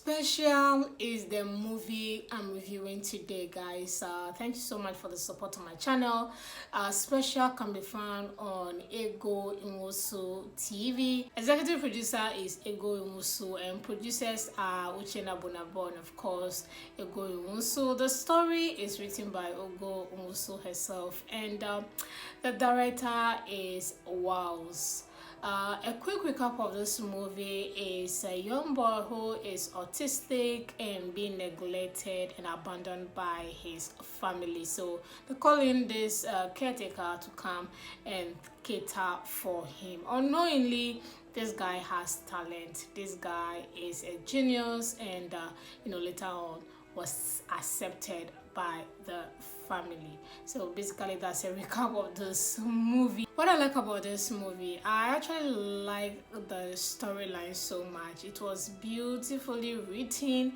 Special is the movie I'm reviewing today, guys. Thank you so much for the support on my channel. Special can be found on Nwosu TV. Executive producer is Nwosu and producers are Uchenna Bonabo and of course Nwosu. The story is written by Nwosu herself and the director is Wows. A quick recap of this movie is a young boy who is autistic and being neglected and abandoned by his family. So they call in this caretaker to come and cater for him. Unknowingly, this guy has talent. This guy is a genius and later on was accepted by the family. So basically that's a recap of this movie. What I like about this movie, I actually like the storyline so much. It was beautifully written.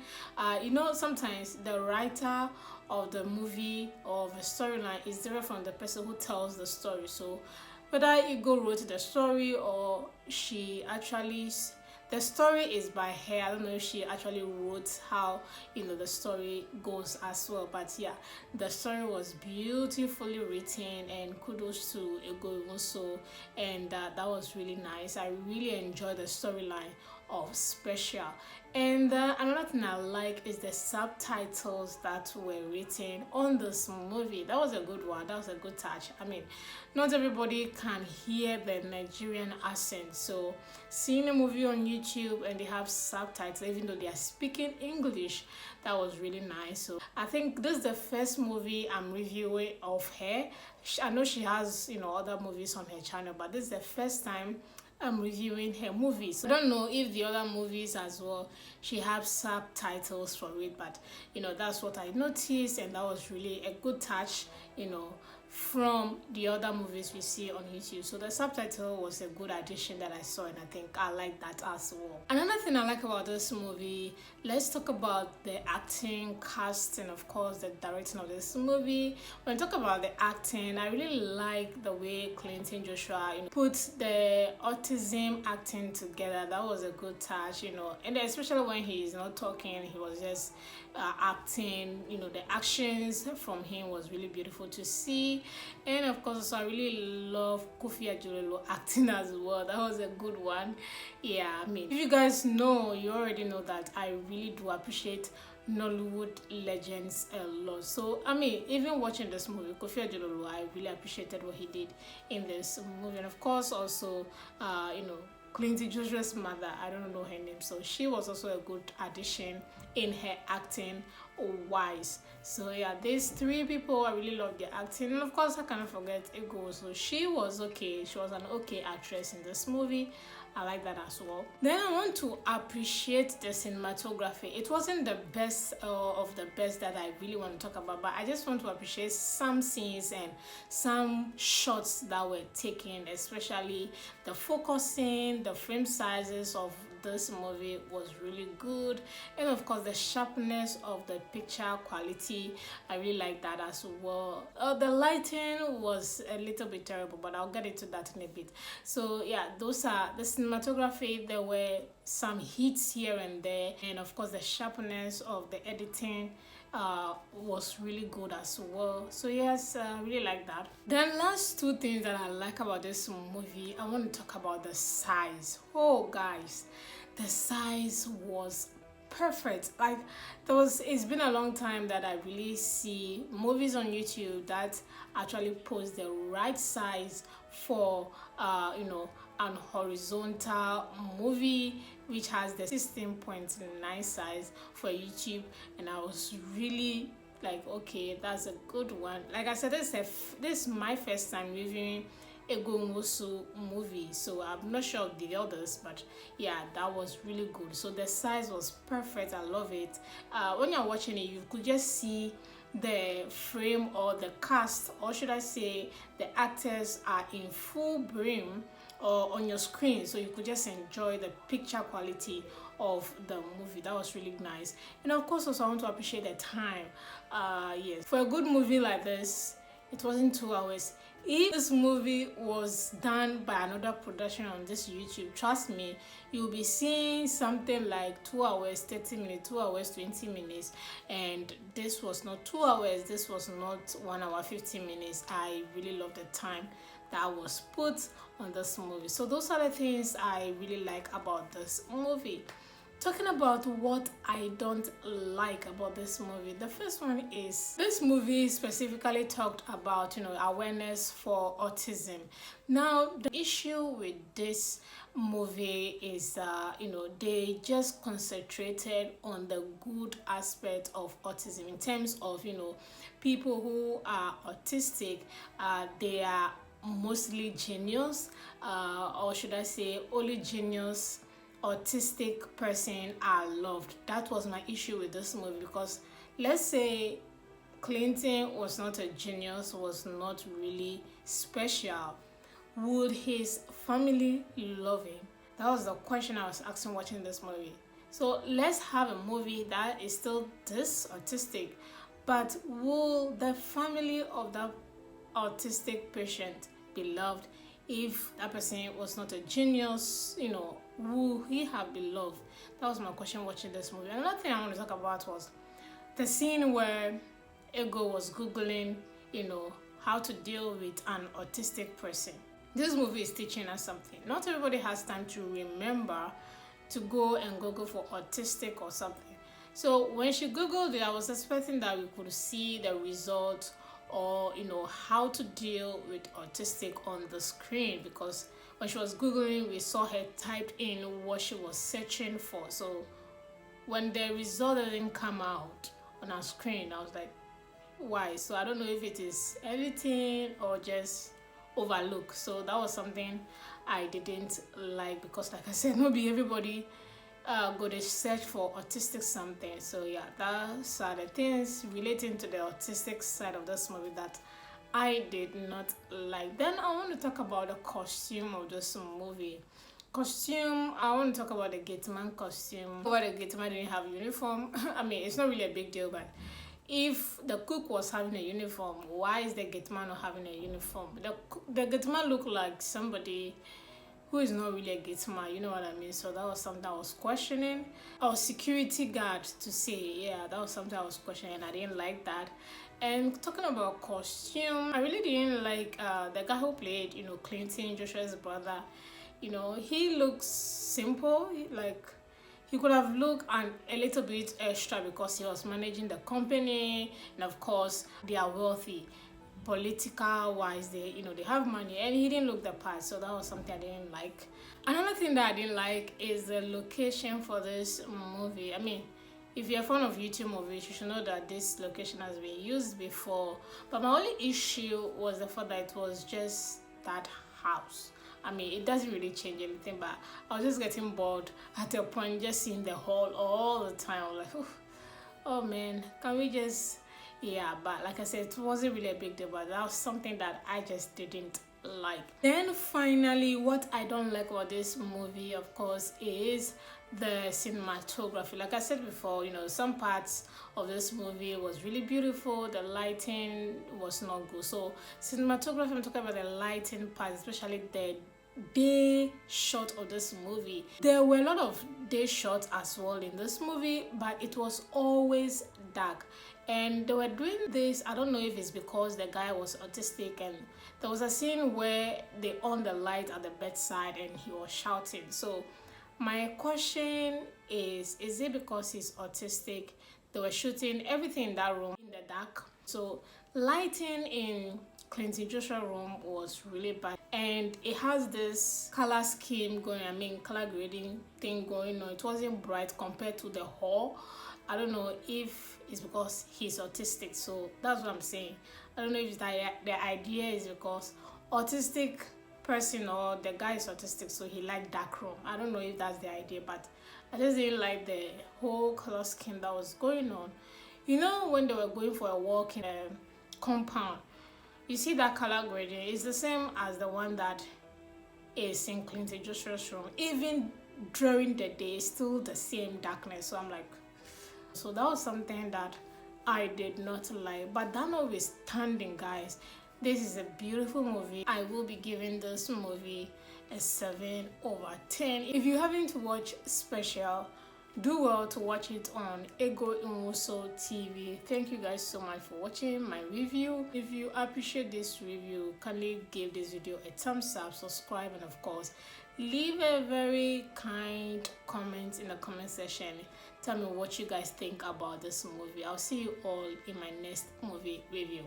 Sometimes the writer of the movie or the storyline is different from the person who tells the story. So whether Ego wrote the story or the story is by her. I don't know if she actually wrote how the story goes as well, but yeah, the story was beautifully written and kudos to Ego also, and that was really nice. I really enjoyed the storyline of Special. And another thing I like is the subtitles that were written on this movie. That was a good one. That was a good touch. I mean, not everybody can hear the Nigerian accent. So seeing a movie on YouTube and they have subtitles, even though they are speaking English, that was really nice. So I think this is the first movie I'm reviewing of her. I know she has, other movies on her channel, but this is the first time I'm reviewing her movies. So I don't know if the other movies as well she has subtitles for it, but that's what I noticed, and that was really a good touch from the other movies we see on YouTube. So the subtitle was a good addition that I saw, and I think I like that as well. Another thing I like about this movie, let's talk about the acting, cast, and of course the directing of this movie. When I talk about the acting, I really like the way Clinton Joshua put the autism acting together. That was a good touch, and especially when he is not talking, he was just acting. The actions from him was really beautiful to see. And of course, I really love Kofi Ajololo acting as well. That was a good one. Yeah, I mean, if you guys know, you already know that I really do appreciate Nollywood legends a lot. So I mean, even watching this movie, Kofi Ajololo, I really appreciated what he did in this movie. And of course, also, Clinton Joshua's mother, I don't know her name, so she was also a good addition in her acting wise. So yeah, these three people, I really love their acting. And of course, I cannot forget Ego. So she was okay. She was an okay actress in this movie. I like that as well. Then I want to appreciate the cinematography. It wasn't the best of the best that I really want to talk about, but I just want to appreciate some scenes and some shots that were taken, especially the focusing, the frame sizes of this movie was really good, and of course the sharpness of the picture quality, I really like that as well. The lighting was a little bit terrible, but I'll get into that in a bit. So yeah, those are the cinematography. There were some hits here and there, and of course the sharpness of the editing was really good as well. So yes, I really like that. Then last two things that I like about this movie, I want to talk about the size. Oh guys, the size was perfect. Like it's been a long time that I really see movies on YouTube that actually post the right size for an horizontal movie which has the 16.9 size for YouTube, and I was really like, okay, that's a good one. Like I said, this is my first time reviewing a Nwosu movie, so I'm not sure of the others, but yeah, that was really good. So the size was perfect. I love it. When you're watching it, you could just see the frame or the cast, or should I say the actors are in full brim or on your screen, so you could just enjoy the picture quality of the movie. That was really nice. And of course also I want to appreciate the time. Yes, for a good movie like this, It wasn't 2 hours. If this movie was done by another production on this YouTube, trust me, you'll be seeing something like 2 hours 30 minutes, 2 hours 20 minutes, and this was not 2 hours, this was not 1 hour 15 minutes. I really love the time that was put on this movie. So those are the things I really like about this movie. Talking about what I don't like about this movie, the first one is this movie specifically talked about, awareness for autism. Now, the issue with this movie is, they just concentrated on the good aspect of autism in terms of, people who are autistic, they are mostly genius, or should I say, only genius autistic person are loved. That was my issue with this movie, because let's say Clinton was not a genius, was not really special, would his family love him? That was the question I was asking watching this movie. So let's have a movie that is still this autistic, but will the family of that autistic patient be loved? If that person was not a genius, will he have been loved? That was my question watching this movie. Another thing I want to talk about was the scene where Ego was Googling, how to deal with an autistic person. This movie is teaching us something. Not everybody has time to remember to go and Google for autistic or something. So when she Googled it, I was expecting that we could see the result, or how to deal with autistic on the screen, because when she was Googling, we saw her typed in what she was searching for. So when the result didn't come out on our screen, I was like, why? So I don't know if it is editing or just overlook. So that was something I didn't like, because like I said, maybe everybody go to search for autistic something. So yeah, those are the things relating to the autistic side of this movie that I did not like. Then I want to talk about the costume of this movie. I want to talk about the gateman costume. Why the gateman didn't have uniform. I mean, it's not really a big deal, but if the cook was having a uniform, why is the gateman not having a uniform? The gateman looked like somebody who is not really a gateman, you know what I mean? So that was something I was questioning. Or security guard to say, yeah, that was something I was questioning. I didn't like that. And talking about costume, I really didn't like the guy who played, Clinton, Joshua's brother. He looks simple. He could have looked a little bit extra because he was managing the company, and of course they are wealthy. Political wise, they have money, and he didn't look the part, so that was something I didn't like. Another thing that I didn't like is the location for this movie. I mean, if you're a fan of YouTube movies, you should know that this location has been used before, but my only issue was the fact that it was just that house. I mean, it doesn't really change anything, but I was just getting bored at a point, just seeing the hall all the time. I was like, oh man, can we just... Yeah, but like I said, it wasn't really a big deal, but that was something that I just didn't like. Then finally, what I don't like about this movie, of course, is the cinematography. Like I said before, some parts of this movie was really beautiful, the lighting was not good. So cinematography, I'm talking about the lighting part, especially the day shot of this movie. There were a lot of day shots as well in this movie, but it was always dark. And they were doing this, I don't know if it's because the guy was autistic, and there was a scene where they on the light at the bedside and he was shouting. So my question is it because he's autistic they were shooting everything in that room in the dark? So lighting in Clinton Joshua room was really bad, and it has this color scheme going, color grading thing going on. It wasn't bright compared to the hall. I don't know if it's because he's autistic, so that's what I'm saying. I don't know if the idea is because autistic person or the guy is autistic, so he liked dark room. I don't know if that's the idea, but I just didn't like the whole color scheme that was going on. When they were going for a walk in a compound, you see that color grading is the same as the one that is in Clinton Joshua's room. Even during the day, still the same darkness. So I'm like, so that was something that I did not like. But that notwithstanding, guys, this is a beautiful movie. I will be giving this movie a 7/10. If you haven't watched Special, do well to watch it on Nwosu TV. Thank you guys so much for watching my review. If you appreciate this review, kindly give this video a thumbs up, subscribe, and of course leave a very kind comment in the comment section. Tell me what you guys think about this movie. I'll see you all in my next movie review.